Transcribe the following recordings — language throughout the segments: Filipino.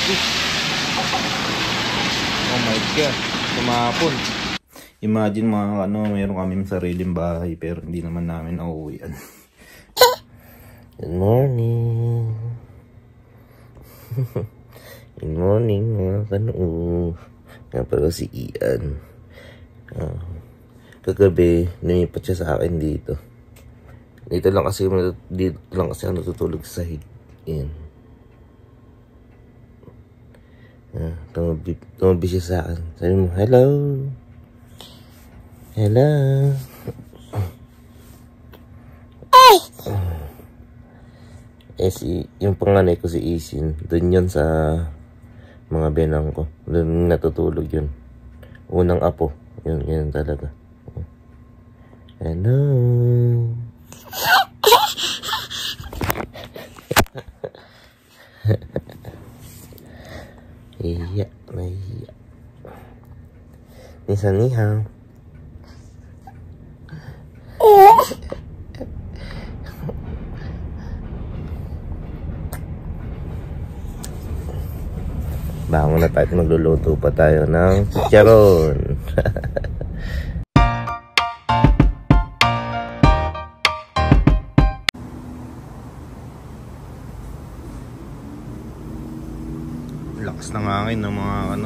Oh my god, tumapon. Imagine mga mayroon kami sariling bahay pero hindi naman namin nauuwian. Good morning. Good morning mga kano. Nga pala si Ian. Kagabi, lumipat siya sa akin dito. Dito lang kasi ako natutulog sa sahig. Ayan. Tumabi siya sa akin. Sabi mo, hello. Hello. Yung panganay ko si Isin, doon yun sa mga benang ko. Doon natutulog yun. Unang apo. Yun talaga. Hello. Iya, iya. Niha. Bangon na tayo, magluluto pa tayo ng chicharon. Lakas ng hangin ng mga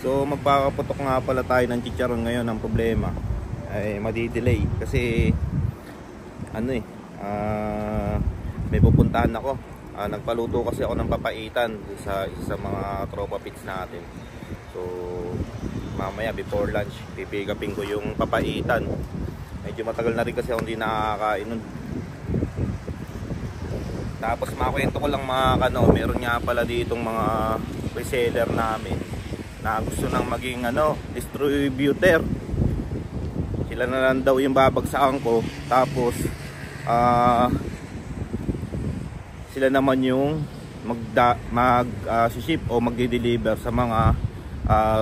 So magpakaputok nga pala tayo ng chicharon ngayon. Ang problema ay madi-delay kasi may pupuntahan ako. Nagpaluto kasi ako ng papaitan sa isa sa mga tropa pits natin. So mamaya before lunch pipigapin ko yung papaitan. Medyo matagal na rin kasi ako hindi nakakain nun. Tapos makwento ko lang mga meron nga pala ditong mga reseller namin na gusto nang maging distributor. Sila na lang daw yung babagsakan ko. Tapos sila naman yung mag-ship o magde-deliver sa mga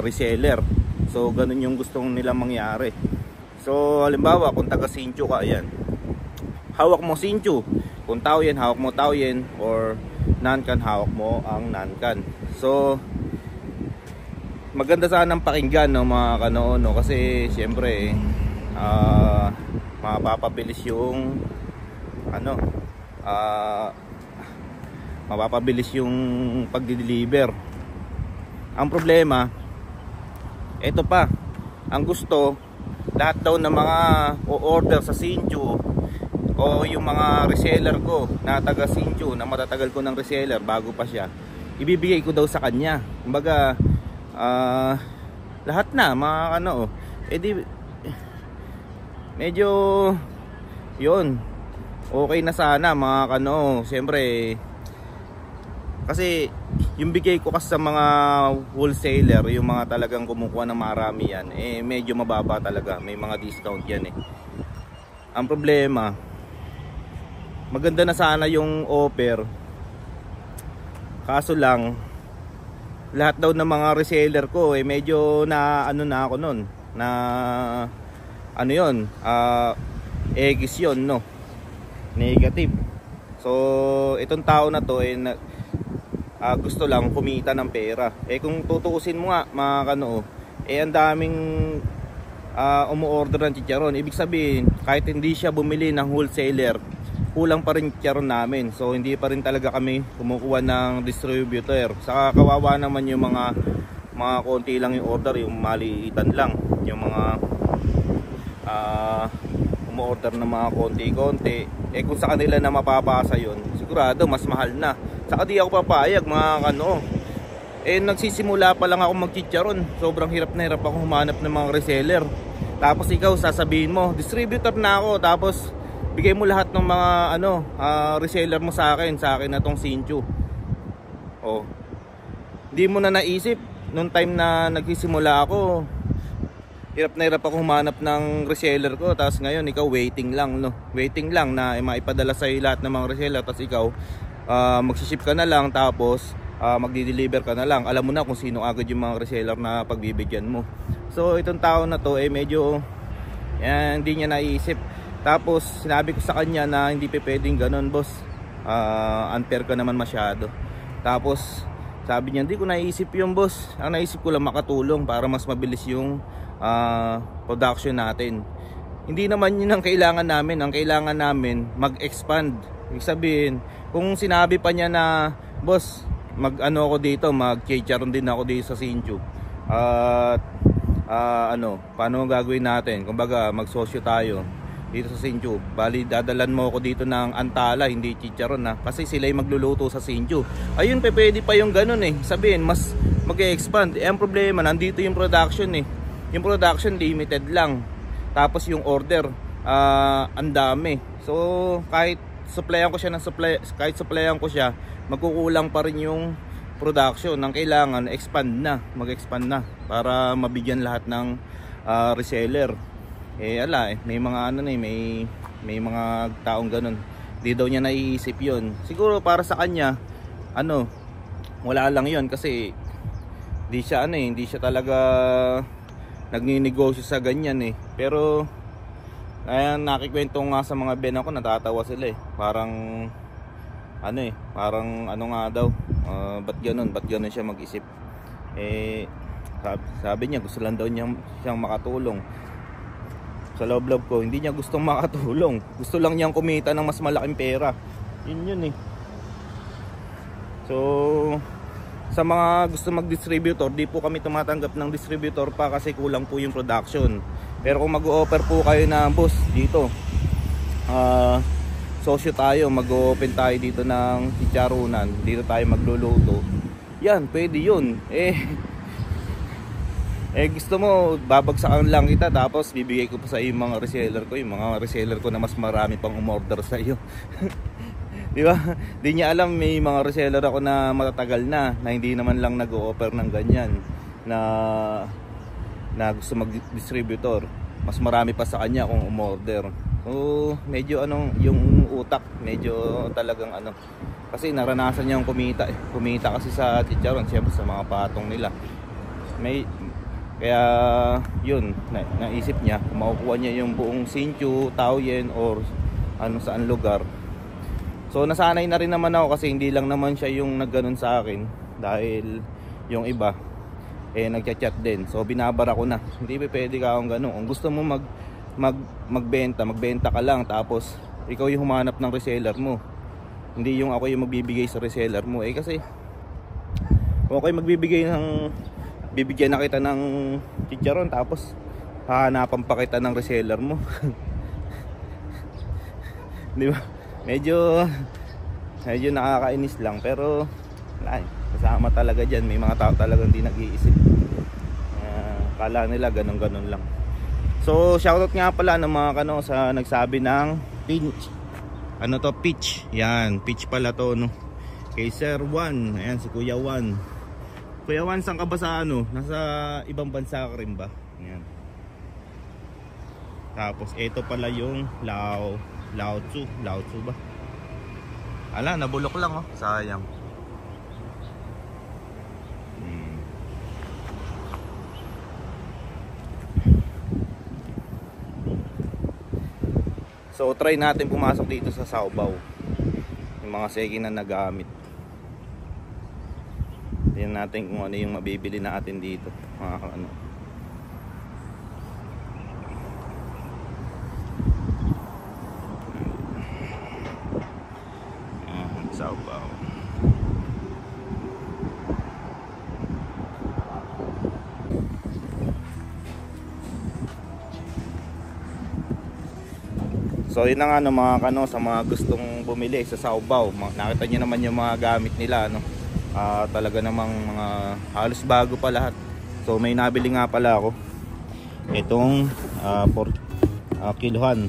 reseller. So ganun yung gustong nilang mangyari. So halimbawa kung taga Sinchu ka, ayan, hawak mo Sinchu. Kung tao yan, hawak mo tao yan. Or Nankan, hawak mo ang Nankan. So maganda sanang pakinggan mga kasi siyempre mapapabilis yung mapapabilis yung pagdi-deliver. Ang problema, ito pa, ang gusto lahat daw ng mga o-order sa Sinchu o yung mga reseller ko na taga Sinchu na matatagal ko ng reseller bago pa siya, ibibigay ko daw sa kanya. Kumbaga lahat na mga medyo yun okay na sana mga siyempre kasi yung bigay ko kasi sa mga wholesaler, yung mga talagang kumukuha ng marami yan, medyo mababa talaga, may mga discount yan Ang problema, maganda na sana yung offer, kaso lang lahat daw ng mga reseller ko medyo na ako nun na X yun negative. So itong tao na to gusto lang kumita ng pera. Kung tutuusin mo nga mga ang daming umu-order ng chicharon. Ibig sabihin kahit hindi siya bumili ng wholesaler, kulang pa rin chicharon namin. So hindi pa rin talaga kami kumukuha ng distributor. Saka kawawa naman yung mga konti lang yung order, yung maliitan lang, yung mga umu-order ng mga konti-konti. Kung sa kanila na mapapasa yun, sigurado mas mahal na. Saka di ako papayag mga nagsisimula pa lang ako magchicharon. Sobrang hirap na hirap ako humanap ng mga reseller. Tapos ikaw sasabihin mo, distributor na ako, tapos bigay mo lahat ng mga reseller mo sa akin na tong Sinchu. Hindi mo na naisip nung time na nagsisimula ako, hirap na hirap ako humanap ng reseller ko. Tapos ngayon ikaw waiting lang waiting lang na maipadala sa lahat ng mga reseller. Tapos ikaw magsiship ka na lang, tapos magdi-deliver ka na lang. Alam mo na kung sino agad yung mga reseller na pagbibigyan mo. So itong tao na to medyo hindi niya naiisip. Tapos sinabi ko sa kanya na hindi pwedeng ganun, boss. Unfair ka naman masyado. Tapos sabi niya, hindi ko naisip yung boss. Ang naisip ko lang makatulong para mas mabilis yung production natin. Hindi naman yun ang kailangan namin. Ang kailangan namin mag-expand. Ibig sabihin, kung sinabi pa niya na, boss, mag-ano ako dito, mag-chicharon din ako dito sa Sinchu. At paano gagawin natin? Kumbaga, magsosyo tayo dito sa Sinchu. Bali, dadalan mo ako dito ng antala, hindi chicharon na. Kasi sila yung magluluto sa Sinchu. Ayun, pwede pa yung ganun eh. Sabihin, mas mag-expand. Ang problema, nandito yung production eh. Yung production, limited lang. Tapos yung order, ang dami. So, kahit supplyan ko siya ng kahit supplyan ko siya, magkukulang pa rin yung production. Ang kailangan, mag-expand na para mabigyan lahat ng reseller. May mga may mga taong ganun. Hindi daw niya naiisip yun. Siguro para sa kanya, wala lang yun kasi hindi siya talaga nagninegosyo sa ganyan eh. Pero nakikwento nga sa mga ben ako, natatawa sila eh. Parang nga daw, ba't ganun siya mag-isip. Sabi niya gusto lang daw siyang makatulong. Sa loob-loob ko, hindi niya gustong makatulong. Gusto lang niyang kumita ng mas malaking pera. Yun eh. So, sa mga gusto mag-distributor, di po kami tumatanggap ng distributor pa kasi kulang po yung production. Pero kung mag-o-offer po kayo na, boss, dito, sosyo tayo, mag-open tayo dito ng chicharunan, dito tayo magluluto, yan, pwede yun. Gusto mo, babagsakan lang kita, tapos bibigay ko pa sa iyo yung mga reseller ko na mas marami pang umorder sa iyo. Di ba? Di niya alam, may mga reseller ako na matatagal na hindi naman lang nag-o-offer ng ganyan na gusto mag-distributor. Mas marami pa sa kanya kung umorder. So, medyo yung utak, medyo talagang kasi naranasan niya yung kumita eh. Kumita kasi sa chicharon, siyempre sa mga patong nila. Kaya yun, naisip niya, kung makukuha niya yung buong Sinchu, Taoyuan or saan lugar. So nasanay na rin naman ako kasi hindi lang naman siya yung nagganon sa akin. Dahil yung iba nagchat-chat din. So binabara ko na, hindi pwede ka akong ganon. Kung gusto mo magbenta ka lang, tapos ikaw yung humanap ng reseller mo. Hindi yung ako yung magbibigay sa reseller mo. Kasi kung ako yung bibigyan na kita ng chicharon, tapos hahanapan pa kita ng reseller mo. Di ba? Medyo nakakainis lang, pero kasama talaga dyan. May mga tao talagang hindi nag-iisip. Kala nila ganun-ganun lang. So shoutout nga pala ng mga sa nagsabi ng pitch. Pitch. Yan, pitch pala to, no. Kay Sir Juan, ayan si Kuya Juan. Kuya Juan, saan ka ba sa nasa ibang bansa ka rin ba? Ayan. Tapos ito pala yung Lao Tzu ba? Nabulok lang sayang. So try natin pumasok dito sa Saobaw. Yung mga second na nagamit. Tingnan natin kung ano yung mabibili natin dito. Saobaw. So yun na nga mga sa mga gustong bumili sa Saobaw. Nakita niyo naman yung mga gamit nila talaga namang mga halos bago pa lahat. So may nabili nga pala ako. Itong kiluhan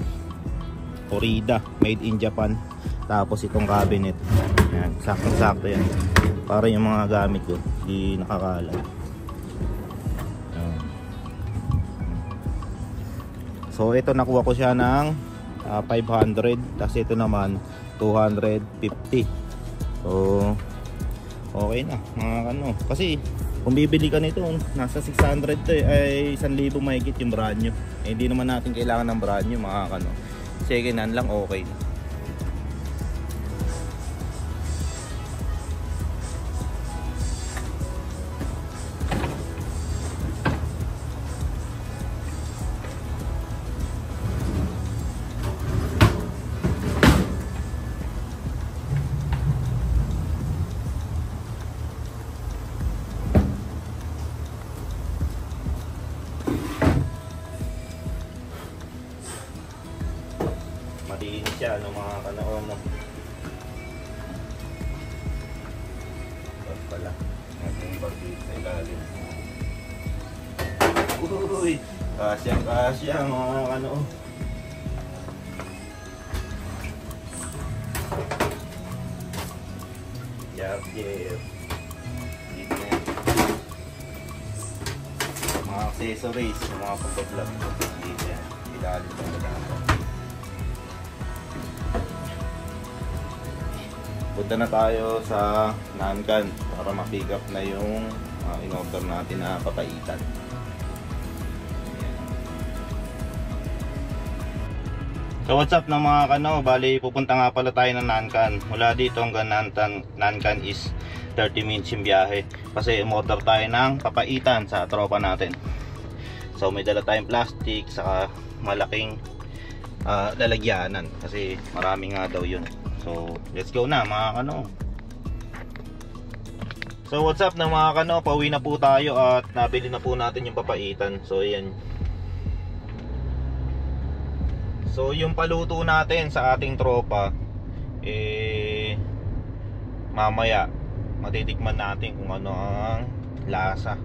Orida, made in Japan. Tapos itong cabinet. Yan, saktong-sakto yan. Para yung mga gamit ko di nakakalat. So ito nakuha ko siya ng 500, tapos ito naman 250. So okay na mga ano. Kasi kung bibili ka nito, nasa 600 to eh, ay 1,000 mahigit yung brand new. Eh, hindi naman natin kailangan ng brand new mga ano. Second hand lang okay na. Malinis siya ano mga kanaon no. Bak pala natin bagay sa ilalim. Uy, kasya mga kanaon. Yap. Dito na yan. Mga accessories, mga pagbablog dito yan. Ilalim ng ilalim. Punta na tayo sa Nankan para ma-pick up na yung in-order natin na papaitan. So what's up na mga kano, bali pupunta nga pala tayo ng Nankan. Mula dito hanggang Nankan is 30 minutes yung biyahe. Kasi umorder tayo ng papaitan sa tropa natin. So may dala tayong plastic saka malaking lalagyanan kasi marami nga daw yun. So, let's go na mga kano. So, what's up na mga kano? Pauwi na po tayo at nabili na po natin yung papaitan. So, ayan. So, yung paluto natin sa ating tropa mamaya matitikman natin kung ano ang lasa.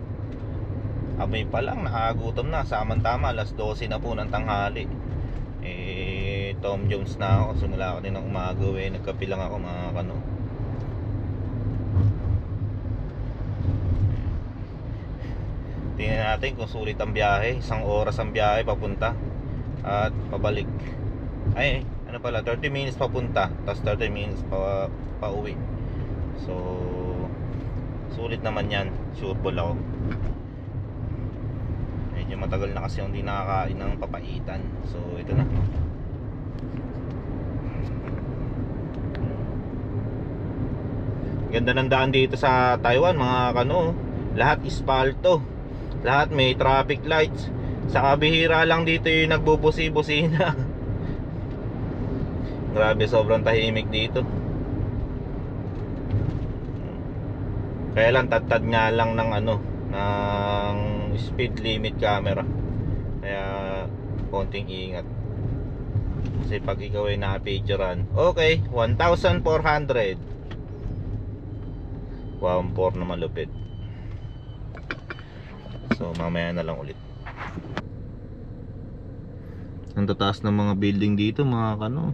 Amoy pa lang, nakagutom na. Samantama, alas 12 na po ng tanghali. Tom Jones na ako. Simula ako din ng umaga nagkape lang ako mga kano. Tingnan natin kung sulit ang biyahe. 1 oras ang biyahe papunta at pabalik. Ay ano pala, 30 minutes papunta tapos 30 minutes pa uwi. So sulit naman yan. Sure ball ako. Medyo matagal na kasi hindi nakakain ng papaitan. So ito na. Ganda ng daan dito sa Taiwan mga kano. Lahat ispalto. Lahat may traffic lights. Sa kabihira lang dito yung nagbubusi-busina. Grabe, sobrang tahimik dito. Kaya lang tad nga lang ng ano, ng speed limit camera. Kaya konting ingat. Kasi pag ikaw ay na-picturean, okay, 1,400. 1.4 na malupit. So mamaya na lang ulit. Ang tataas ng mga building dito mga kano.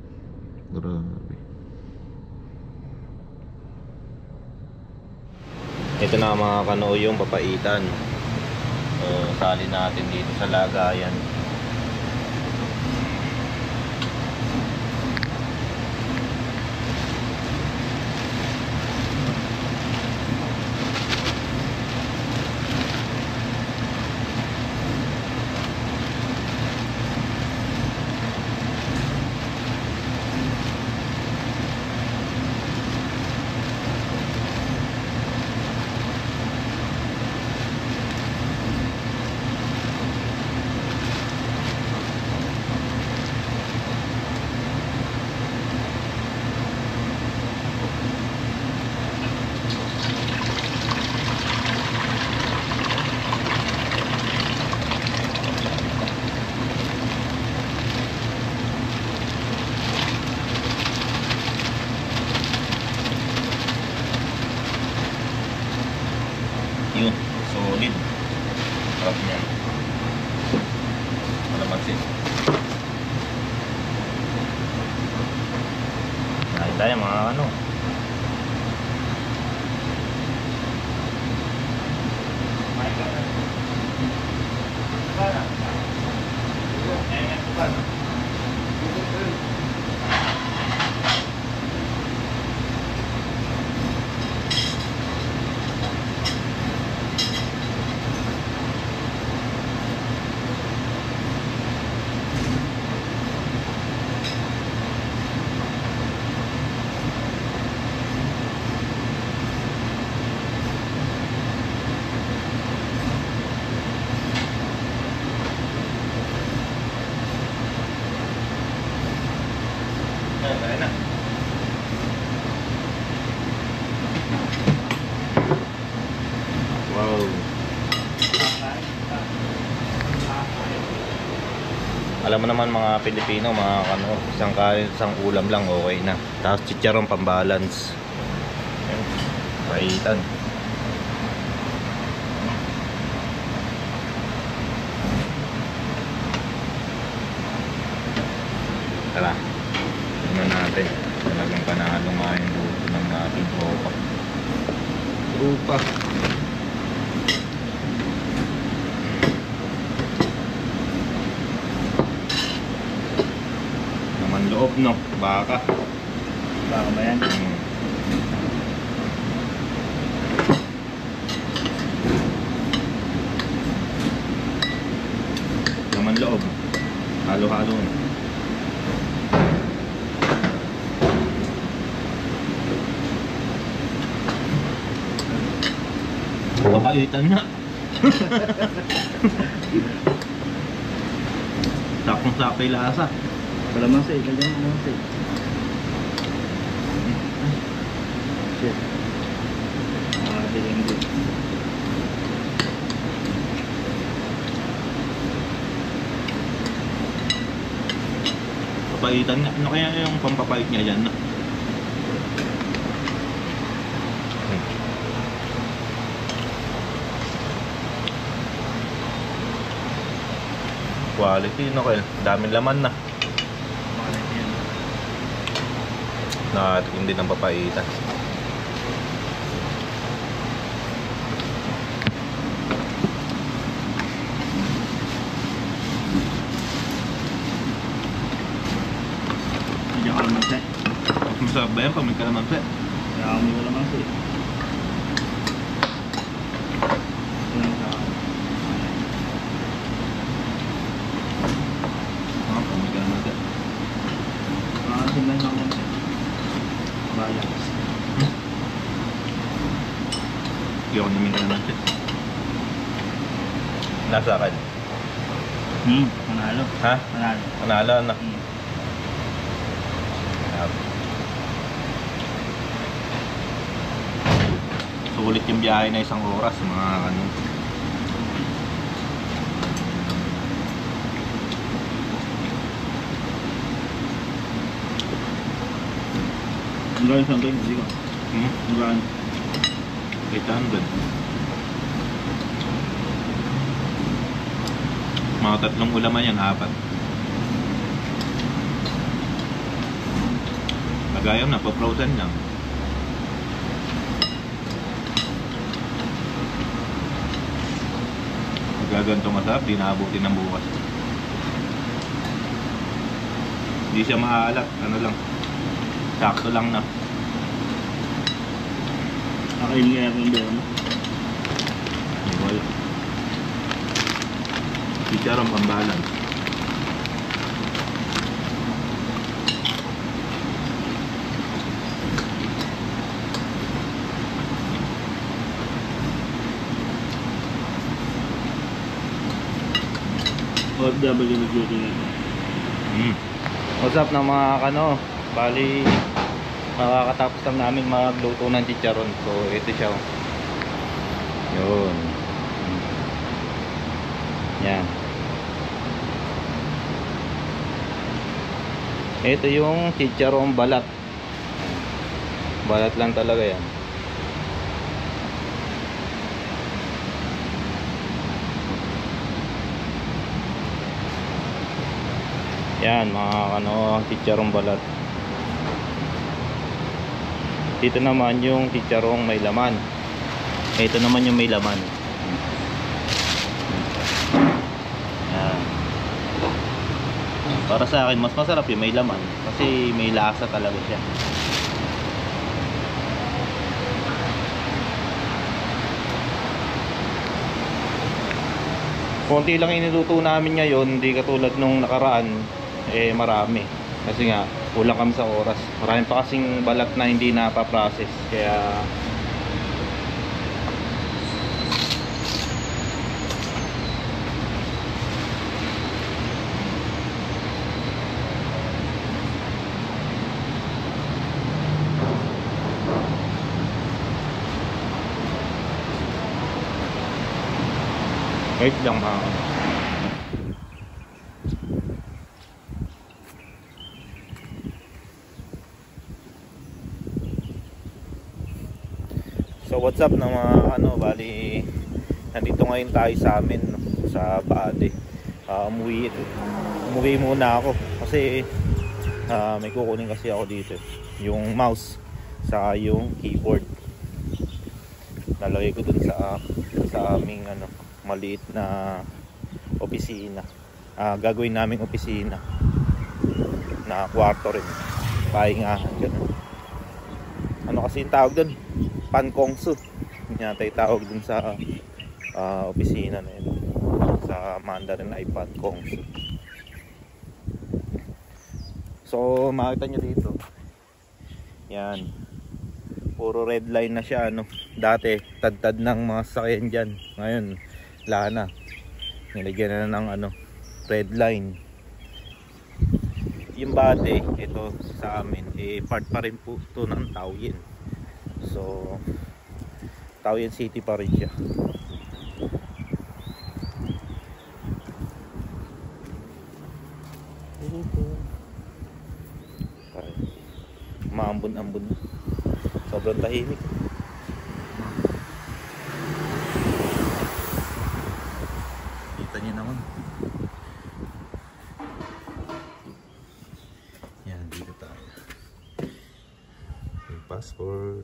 Grabe. Ito na mga kano yung papaitan. So sali natin dito sa lagayan. Yun, solid. Sarap niya. Malamansin. Kain tayo mga ano. Alam mo naman mga Pilipino, mga ano, isang kain, isang ulam lang okay na. Tapos chicharon pambalance. Ayan, paitan. Tara, tingnan natin. Talagang panalo nga yung luto ng ating tropa. Tropa. Naman loob, no? Baka. Baka ba yan? Naman loob. Halo-halo na. Papaitan na. Sakong-sakay lasa. Kalamansi, kalamansi. Shit. Dilim din. Papaitan na. Ano kaya yung pampapait niya dyan? Quality, no kayo? Daming laman na. Nakatikim din ng papaitan. Medyo kalamansi. Mas masarap ba yan pag may kalamansi? Kaya ako may kalamansi. Tingnan lang naman siya. Balance. Hindi ako namin kalamansi. Nasa akin. Panalo. Ha? Panalo. Panalo na. Sulit yung biyahe na isang oras mga ano. Ang gawin sa akin, hindi ko. Ang gawin. 800. Mga tatlong ulaman yan, 4. Nagayam na, pa-frozen lang. Magagantong masarap, di naabutin ng bukas. Hindi siya maalat, ano lang. Sakto lang na. Nakain nga yung doon. Wala. Chicharon pambalance. OFW nag-duty na ito. What's up na mga kano? Bali, makakatapos lang namin magluto ng chicharon. So, ito siya. Yun. Yan. Ito yung chicharon balat. Balat lang talaga yan. Yan mga ano, chicharon balat. Dito naman yung chicharong may laman. Ito naman yung may laman. Yan. Para sa akin mas masarap yung may laman kasi may lasa talaga siya. Konti lang iniluto namin ngayon, hindi katulad nung nakaraan marami. Kasi nga kulang kami sa oras. Marami pa kasing balat na hindi napaprocess. Kaya wait lang mga So what's up na mga ano, bali nandito ngayon tayo sa amin, no? Sa Baade. Umuwi muna ako kasi may kukunin kasi ako dito, yung mouse sa yung keyboard. Nalagay ko dun sa aming ano, maliit na opisina. Gagawin naming opisina na kwarto rin, pahingahan, ganun. Ano kasi yung tawag dun? Pankongsu yata yung tawag dun sa opisina na yun. Sa Mandarin ay Pankongsu. So makita nyo dito, yan, puro red line na siya, ano. Dati tad-tad ng mga sasakyan dyan, ngayon wala na, nilagyan na ng ano, red line. Yung Baade, ito sa amin, part pa rin po ito ng Taoyuan. So Taoyuan City pa rin siya. Maambon-ambon, sobrang tahimik. Kita niyo naman. Yan, dito tayo. Yung passport.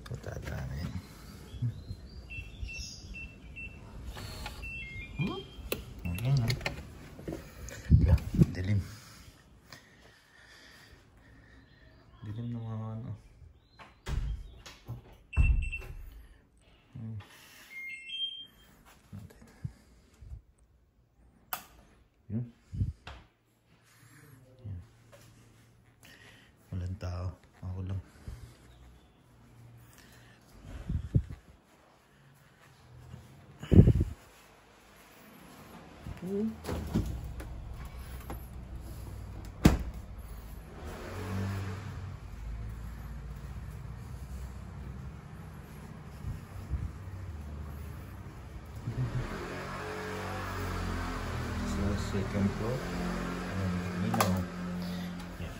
Patala na yan. Ayan ha. Yeah, dilim. Dilim na mga ano. Yun. Walang tao. Ako lang. Second floor. You know. Yeah.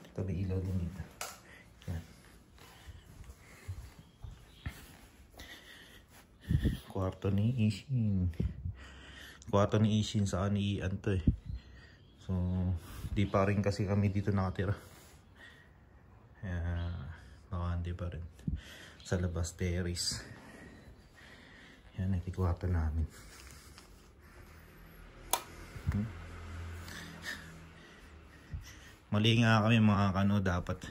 Ito may ilaw din dito. Yan. Kwarto ni Ishin. Kwarto ni Ishin sa ni Ian to eh. So, di pa rin kasi kami dito nakatira. Baka hindi pa rin. Sa labas terrace. Yan, ito kwarto namin. Mali nga kami mga kano, dapat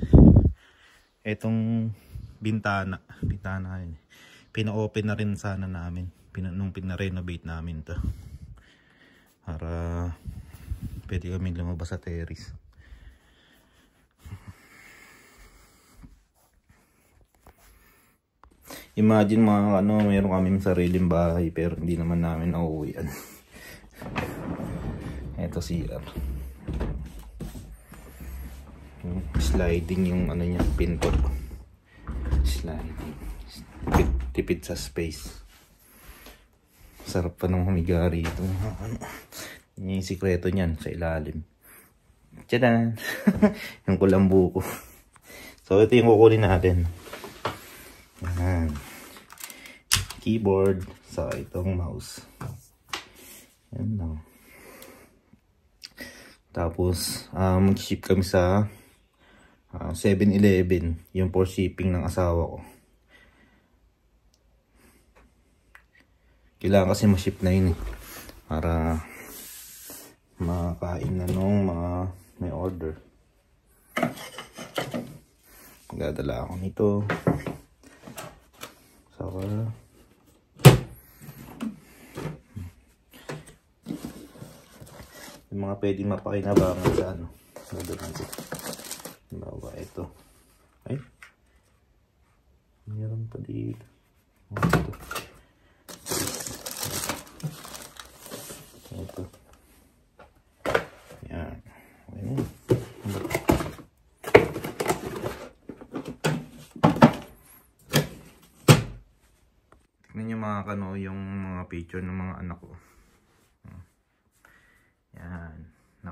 etong bintana yun, pina-open na rin sana namin nung pina-renovate namin to, para pwede kami lumabas sa terrace. Imagine mga ano, meron kaming sariling bahay pero hindi naman namin nauuwian. Ito CR. Sliding yung ano niya, pinto. Sliding. Tipid sa space. Sarap pa ng humiga rito. Yun yung sikreto niyan sa ilalim. Tchadan! Yung kulambu ko. So ito yung kukunin natin. Yan. Keyboard sa itong mouse. Yan lang. Tapos mag-ship kami sa 7-Eleven, yung for shipping ng asawa ko. Kailangan kasi ma-ship na yun eh, para makain na nung mga may order. Magdadala ako nito. So yung mga pwedeng mapakinabangan sa ano, bawa ito. Ay, meron pa dito. Ito. Yan. Ayan. Tingnan nyo mga kano yung mga picture ng mga anak ko.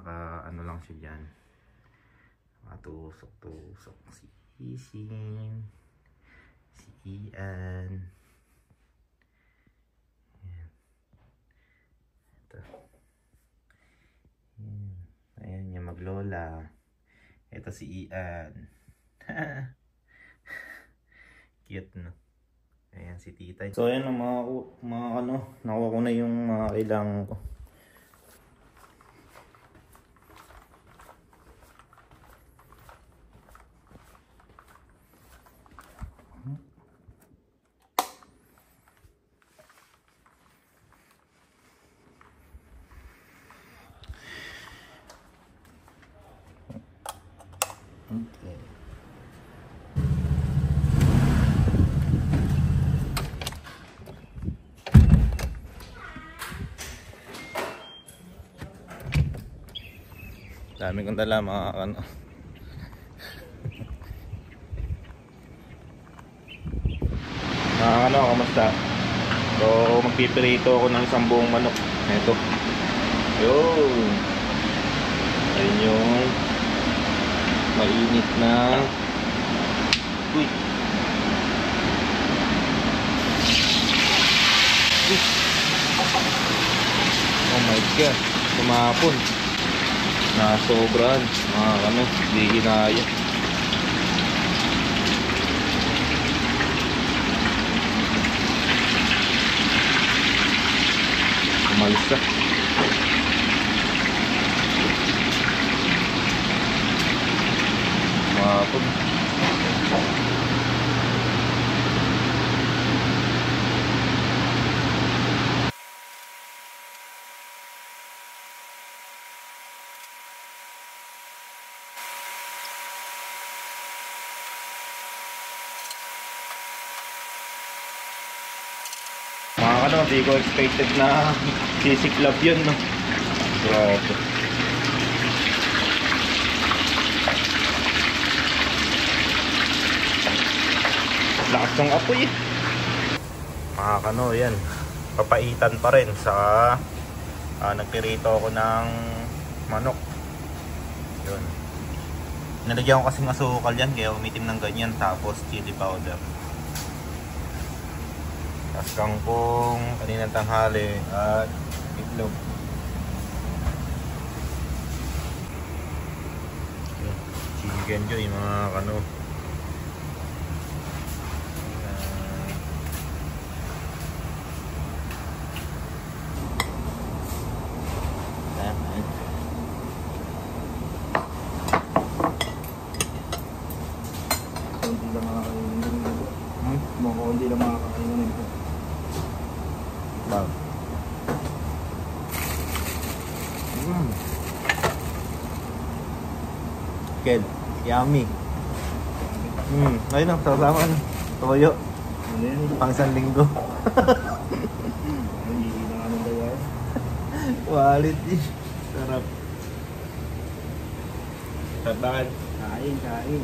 naka ano lang siya dyan. Matusok-tusok si Isin, si Ian. Ayan. Ito. Ayan yung maglola. Ito si Ian. Cute, no? Ayan si tita. So ayan mga ano, nakuha ko na yung mga kailangan ko. Okay. Dami kong dala mga ano. Mga ano, kamusta? So magpipirito ako ng isang buong manok. Ito. Yun. Ayun yung mainit na. Uy. Oh my god. Tumapon. Nasobran. Mga ano, hindi ginaya. Umalsa. Tumapon. Mga ano, di ko expected na sisiklab yun, no? Grabe. Lakas ng apoy eh. Mga kano, yan. Papaitan pa rin sa nagpirito ako ng manok. Yun. Nalagyan ko kasing asukal yan, kaya umitim ng ganyan. Tapos chili powder. Tapos kangkong, kaninang tanghali, at itlog. Chicken joy, mga kano. Hindi lang makakainan nito. Wow. Kel, yummy. Ayun ang sasama ng toyo. Ano yan? Pang isang linggo. Hindi na kami dawar. Quality. Sarap. Tataan. Kain, kain.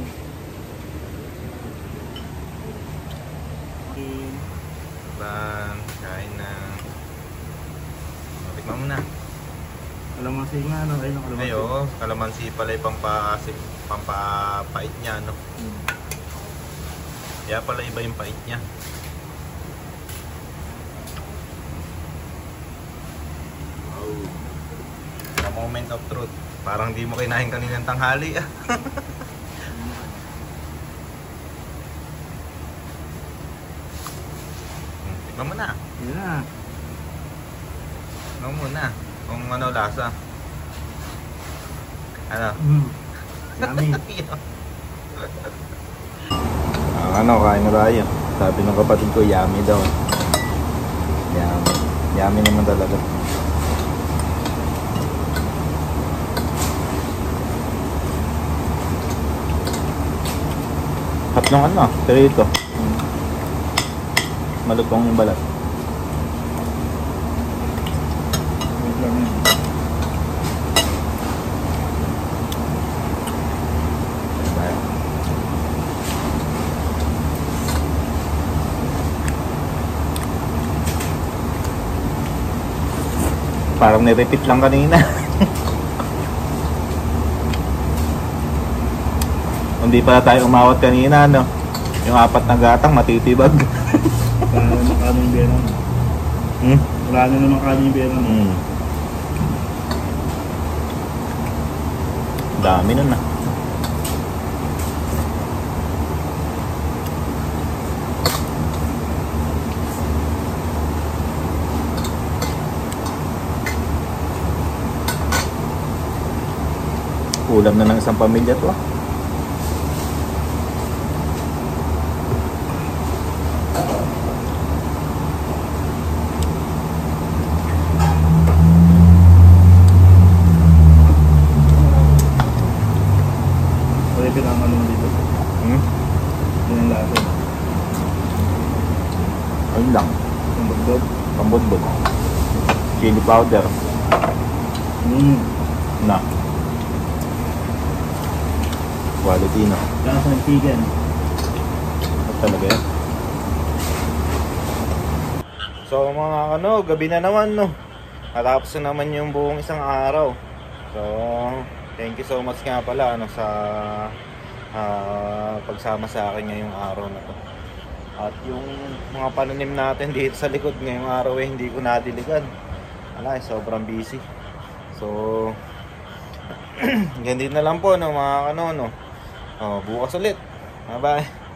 Bang, kain na. Tikman mo na. Kalamansi nga, no? Ayun ang kalamansi. Ay, oo. Kalamansi pala yung pampapait niya, no? Kaya pala iba yung pait niya. Wow. The moment of truth. Parang di mo kinain kaninang tanghali, ah. Tikman mo na. Yun na. Tikman mo na. Kung ano lasa. Ano? Yummy. Ano, kain na tayo. Sabi ng kapatid ko, yummy daw. Yummy. Yummy naman talaga. Hap ng ano, pero ito. Malutong yung balat. Wait lang yan. Parang nirepeat lang kanina. Hindi pala tayo umawat kanina, no? Yung 4 na gatang matitibag. Wala na naman kano yung bera mo. Wala na naman kano yung bera mo. Dami nun na. Ulam na ng isang pamilya to ah. Wala pinangan naman dito. Yan ang lahat. Ayun lang. Yung bagdog. Pambudbud. Chili powder. Na. Quality na. Lasa ng chicken. Talaga yan. So mga gabi na naman no. Natapos na naman yung buong isang araw. So thank you so much nga pala sa pagsama sa akin ngayong araw na to. At yung mga pananim natin dito sa likod ngayong araw hindi ko nadiligan. Sobrang busy. So ganyan din na lang po no mga bukas ulit. Bye bye.